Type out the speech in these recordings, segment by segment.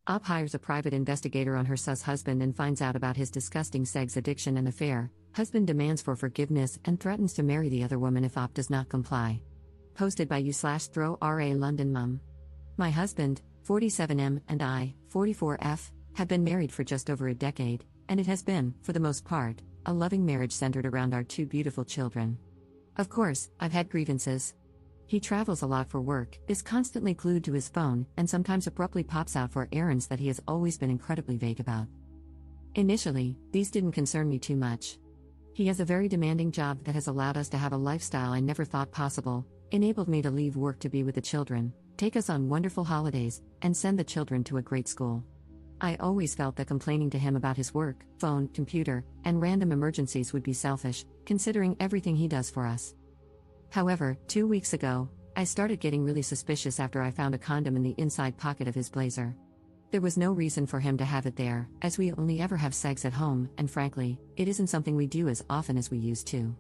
Uphires a private investigator on her sus husband and finds out about his disgusting sex addiction and affair. Husband demands for forgiveness and threatens to marry the other woman if Op does not comply. Posted by Uslashtro-RA London. Mum. My husband, 47M, and I, 44F, have been married for just over a decade, and it has been, for the most part, a loving marriage centered around our two beautiful children. Of course, I've had grievances. He travels a lot for work, is constantly glued to his phone, and sometimes abruptly pops out for errands that he has always been incredibly vague about. Initially, these didn't concern me too much. He has a very demanding job that has allowed us to have a lifestyle I never thought possible, enabled me to leave work to be with the children, take us on wonderful holidays, and send the children to a great school. I always felt that complaining to him about his work, phone, computer, and random emergencies would be selfish, considering everything he does for us. However, 2 weeks ago, I started getting really suspicious after I found a condom in the inside pocket of his blazer. There was no reason for him to have it there, as we only ever have sex at home, and frankly, it isn't something we do as often as we used to.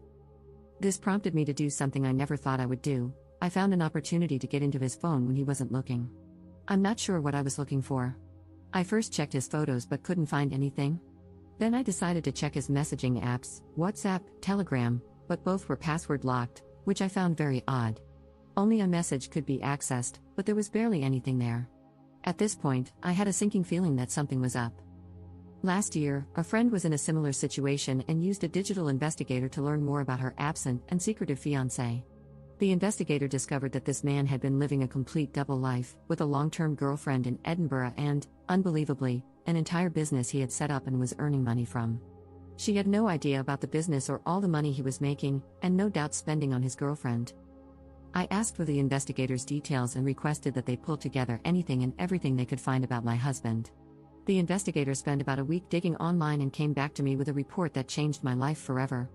This prompted me to do something I never thought I would do. I found an opportunity to get into his phone when he wasn't looking. I'm not sure what I was looking for. I first checked his photos but couldn't find anything. Then I decided to check his messaging apps, WhatsApp, Telegram, but both were password locked, which I found very odd. Only a message could be accessed, but there was barely anything there. At this point, I had a sinking feeling that something was up. Last year, a friend was in a similar situation and used a digital investigator to learn more about her absent and secretive fiancé. The investigator discovered that this man had been living a complete double life, with a long-term girlfriend in Edinburgh and, unbelievably, an entire business he had set up and was earning money from. She had no idea about the business or all the money he was making, and no doubt spending on his girlfriend. I asked for the investigators' details and requested that they pull together anything and everything they could find about my husband. The investigator spent about a week digging online and came back to me with a report that changed my life forever.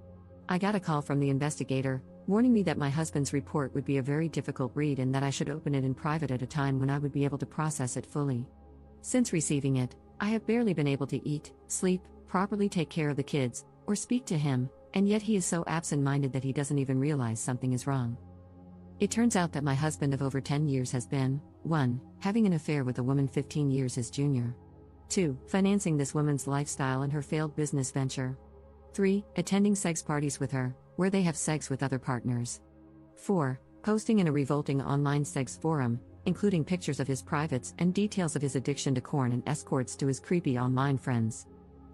I got a call from the investigator, warning me that my husband's report would be a very difficult read and that I should open it in private at a time when I would be able to process it fully. Since receiving it, I have barely been able to eat, sleep, properly take care of the kids, or speak to him, and yet he is so absent-minded that he doesn't even realize something is wrong. It turns out that my husband of over 10 years has been, 1. Having an affair with a woman 15 years his junior. 2. Financing this woman's lifestyle and her failed business venture. 3. Attending sex parties with her, where they have sex with other partners. 4. Posting in a revolting online sex forum, including pictures of his privates and details of his addiction to porn and escorts to his creepy online friends.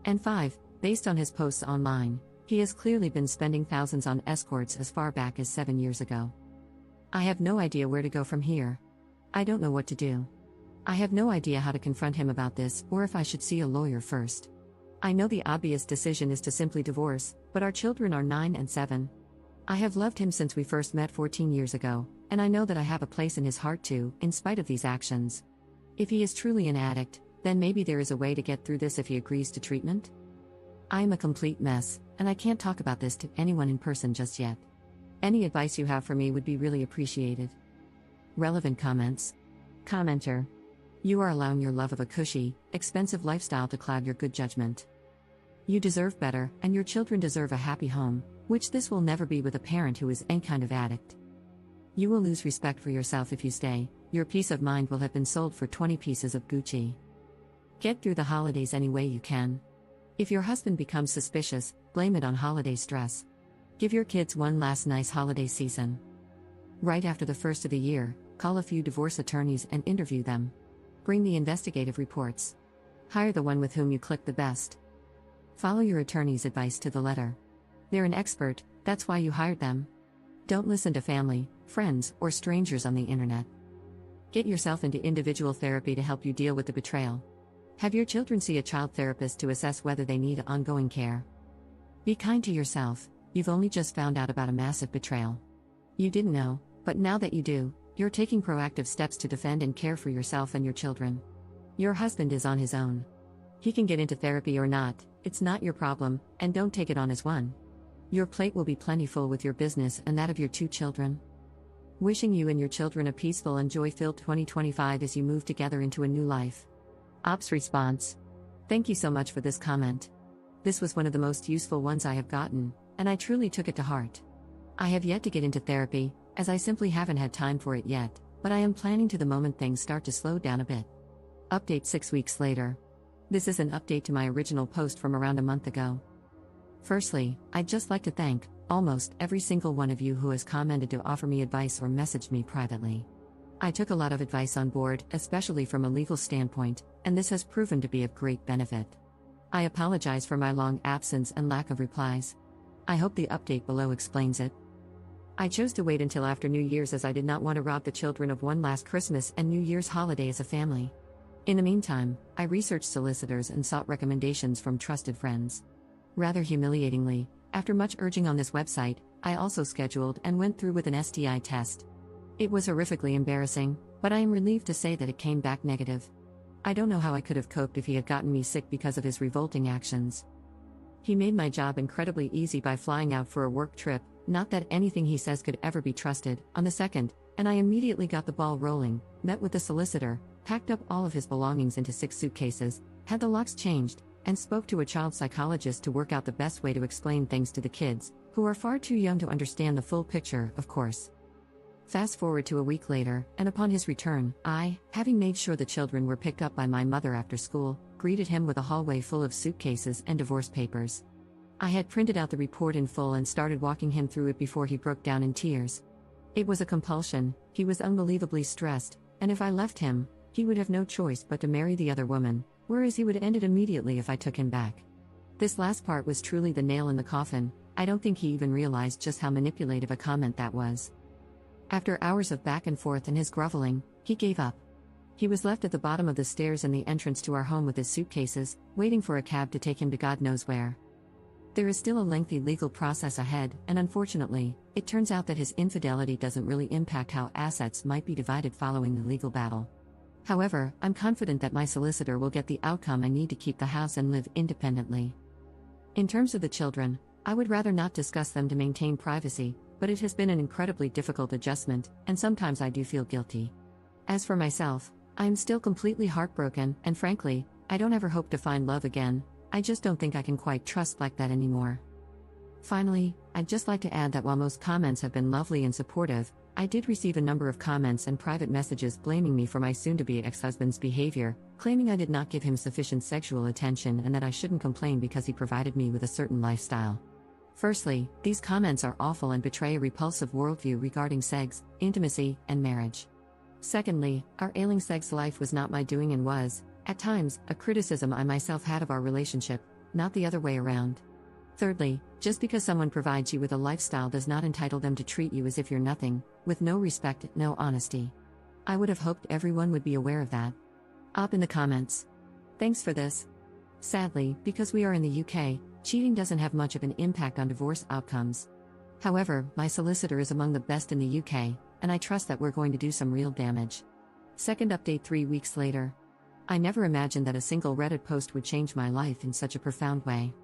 And 5. Based on his posts online, he has clearly been spending thousands on escorts as far back as 7 years ago. I have no idea where to go from here. I don't know what to do. I have no idea how to confront him about this or if I should see a lawyer first. I know the obvious decision is to simply divorce, but our children are 9 and 7. I have loved him since we first met 14 years ago, and I know that I have a place in his heart too, in spite of these actions. If he is truly an addict, then maybe there is a way to get through this if he agrees to treatment? I am a complete mess, and I can't talk about this to anyone in person just yet. Any advice you have for me would be really appreciated. Relevant comments. Commenter. You are allowing your love of a cushy, expensive lifestyle to cloud your good judgment. You deserve better, and your children deserve a happy home, which this will never be with a parent who is any kind of addict. You will lose respect for yourself if you stay. Your peace of mind will have been sold for 20 pieces of Gucci. Get through the holidays any way you can. If your husband becomes suspicious, blame it on holiday stress. Give your kids one last nice holiday season. Right after the first of the year, call a few divorce attorneys and interview them. Bring the investigative reports. Hire the one with whom you click the best. Follow your attorney's advice to the letter. They're an expert, that's why you hired them. Don't listen to family, friends, or strangers on the internet. Get yourself into individual therapy to help you deal with the betrayal. Have your children see a child therapist to assess whether they need ongoing care. Be kind to yourself. You've only just found out about a massive betrayal. You didn't know, but now that you do, you're taking proactive steps to defend and care for yourself and your children. Your husband is on his own. He can get into therapy or not, it's not your problem, and don't take it on as one. Your plate will be plentiful with your business and that of your 2 children. Wishing you and your children a peaceful and joy-filled 2025 as you move together into a new life. Ops response. Thank you so much for this comment. This was one of the most useful ones I have gotten, and I truly took it to heart. I have yet to get into therapy, as I simply haven't had time for it yet, but I am planning to the moment things start to slow down a bit. Update 6 weeks later. This is an update to my original post from around a month ago. Firstly, I'd just like to thank almost every single one of you who has commented to offer me advice or messaged me privately. I took a lot of advice on board, especially from a legal standpoint, and this has proven to be of great benefit. I apologize for my long absence and lack of replies. I hope the update below explains it. I chose to wait until after New Year's as I did not want to rob the children of one last Christmas and New Year's holiday as a family. In the meantime, I researched solicitors and sought recommendations from trusted friends. Rather humiliatingly, after much urging on this website, I also scheduled and went through with an STI test. It was horrifically embarrassing, but I am relieved to say that it came back negative. I don't know how I could have coped if he had gotten me sick because of his revolting actions. He made my job incredibly easy by flying out for a work trip, not that anything he says could ever be trusted, on the 2nd, and I immediately got the ball rolling, met with the solicitor, packed up all of his belongings into 6 suitcases, had the locks changed, and spoke to a child psychologist to work out the best way to explain things to the kids, who are far too young to understand the full picture, of course. Fast forward to a week later, and upon his return, I, having made sure the children were picked up by my mother after school, greeted him with a hallway full of suitcases and divorce papers. I had printed out the report in full and started walking him through it before he broke down in tears. It was a compulsion, he was unbelievably stressed, and if I left him, he would have no choice but to marry the other woman, whereas he would end it immediately if I took him back. This last part was truly the nail in the coffin. I don't think he even realized just how manipulative a comment that was. After hours of back and forth and his groveling, he gave up. He was left at the bottom of the stairs in the entrance to our home with his suitcases, waiting for a cab to take him to God knows where. There is still a lengthy legal process ahead, and unfortunately, it turns out that his infidelity doesn't really impact how assets might be divided following the legal battle. However, I'm confident that my solicitor will get the outcome I need to keep the house and live independently. In terms of the children, I would rather not discuss them to maintain privacy, but it has been an incredibly difficult adjustment, and sometimes I do feel guilty. As for myself, I am still completely heartbroken, and frankly, I don't ever hope to find love again. I just don't think I can quite trust like that anymore. Finally, I'd just like to add that while most comments have been lovely and supportive, I did receive a number of comments and private messages blaming me for my soon-to-be ex-husband's behavior, claiming I did not give him sufficient sexual attention and that I shouldn't complain because he provided me with a certain lifestyle. Firstly, these comments are awful and betray a repulsive worldview regarding sex, intimacy, and marriage. Secondly, our ailing sex life was not my doing and was, at times, a criticism I myself had of our relationship, not the other way around. Thirdly, just because someone provides you with a lifestyle does not entitle them to treat you as if you're nothing, with no respect, no honesty. I would have hoped everyone would be aware of that. Up in the comments. Thanks for this. Sadly, because we are in the UK, cheating doesn't have much of an impact on divorce outcomes. However, my solicitor is among the best in the UK, and I trust that we're going to do some real damage. Second update 3 weeks later. I never imagined that a single Reddit post would change my life in such a profound way.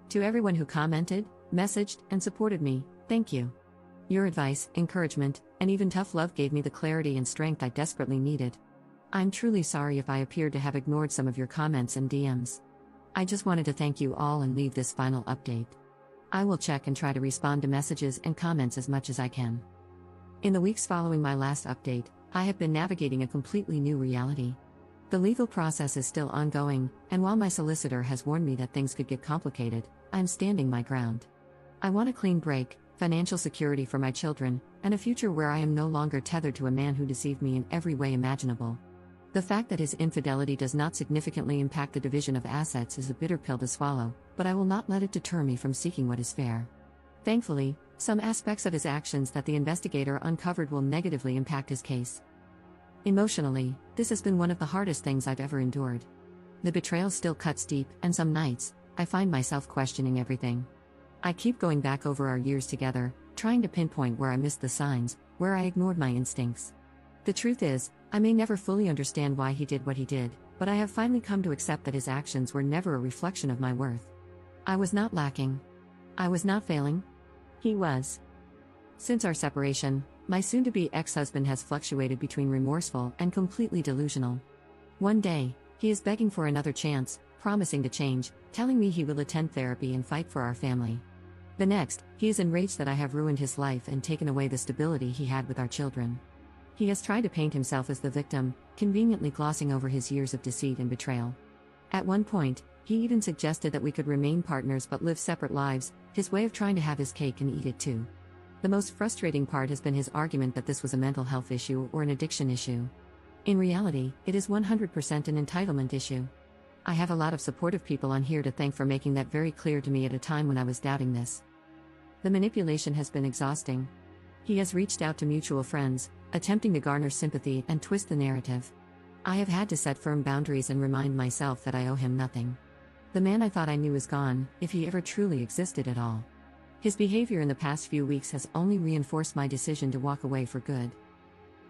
To everyone who commented, messaged, and supported me, thank you. Your advice, encouragement, and even tough love gave me the clarity and strength I desperately needed. I'm truly sorry if I appeared to have ignored some of your comments and DMs. I just wanted to thank you all and leave this final update. I will check and try to respond to messages and comments as much as I can. In the weeks following my last update, I have been navigating a completely new reality. The legal process is still ongoing, and while my solicitor has warned me that things could get complicated, I'm standing my ground. I want a clean break, financial security for my children, and a future where I am no longer tethered to a man who deceived me in every way imaginable. The fact that his infidelity does not significantly impact the division of assets is a bitter pill to swallow, but I will not let it deter me from seeking what is fair. Thankfully, some aspects of his actions that the investigator uncovered will negatively impact his case. Emotionally, this has been one of the hardest things I've ever endured. The betrayal still cuts deep, and some nights, I find myself questioning everything. I keep going back over our years together, trying to pinpoint where I missed the signs, where I ignored my instincts. The truth is, I may never fully understand why he did what he did, but I have finally come to accept that his actions were never a reflection of my worth. I was not lacking. I was not failing. He was. Since our separation, my soon-to-be ex-husband has fluctuated between remorseful and completely delusional. One day, he is begging for another chance, promising to change, telling me he will attend therapy and fight for our family. The next, he is enraged that I have ruined his life and taken away the stability he had with our children. He has tried to paint himself as the victim, conveniently glossing over his years of deceit and betrayal. At one point, he even suggested that we could remain partners but live separate lives, his way of trying to have his cake and eat it too. The most frustrating part has been his argument that this was a mental health issue or an addiction issue. In reality, it is 100% an entitlement issue. I have a lot of supportive people on here to thank for making that very clear to me at a time when I was doubting this. The manipulation has been exhausting. He has reached out to mutual friends, attempting to garner sympathy and twist the narrative. I have had to set firm boundaries and remind myself that I owe him nothing. The man I thought I knew is gone, if he ever truly existed at all. His behavior in the past few weeks has only reinforced my decision to walk away for good.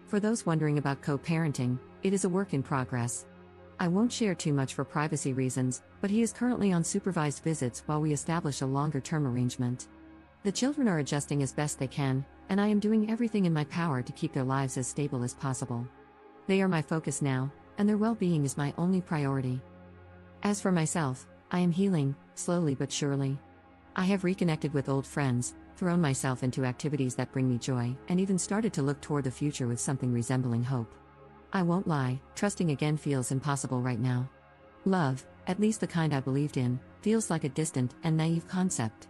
For those wondering about co-parenting, it is a work in progress. I won't share too much for privacy reasons, but he is currently on supervised visits while we establish a longer-term arrangement. The children are adjusting as best they can, and I am doing everything in my power to keep their lives as stable as possible. They are my focus now, and their well-being is my only priority. As for myself, I am healing, slowly but surely. I have reconnected with old friends, thrown myself into activities that bring me joy, and even started to look toward the future with something resembling hope. I won't lie, trusting again feels impossible right now. Love, at least the kind I believed in, feels like a distant and naive concept.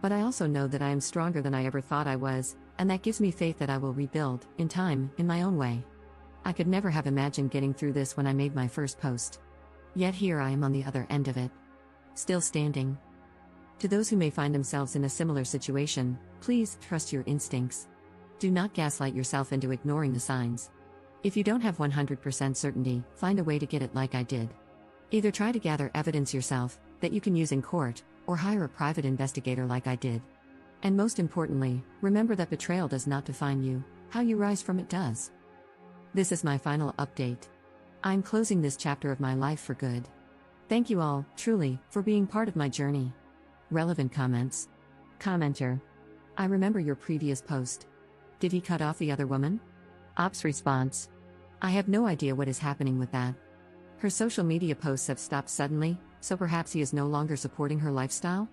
But I also know that I am stronger than I ever thought I was, and that gives me faith that I will rebuild, in time, in my own way. I could never have imagined getting through this when I made my first post. Yet here I am on the other end of it. Still standing. To those who may find themselves in a similar situation, please trust your instincts. Do not gaslight yourself into ignoring the signs. If you don't have 100% certainty, find a way to get it like I did. Either try to gather evidence yourself, that you can use in court, or hire a private investigator like I did. And most importantly, remember that betrayal does not define you, how you rise from it does. This is my final update. I'm closing this chapter of my life for good. Thank you all, truly, for being part of my journey. Relevant comments. Commenter. I remember your previous post. Did he cut off the other woman? Ops response. I have no idea what is happening with that. Her social media posts have stopped suddenly, so perhaps he is no longer supporting her lifestyle?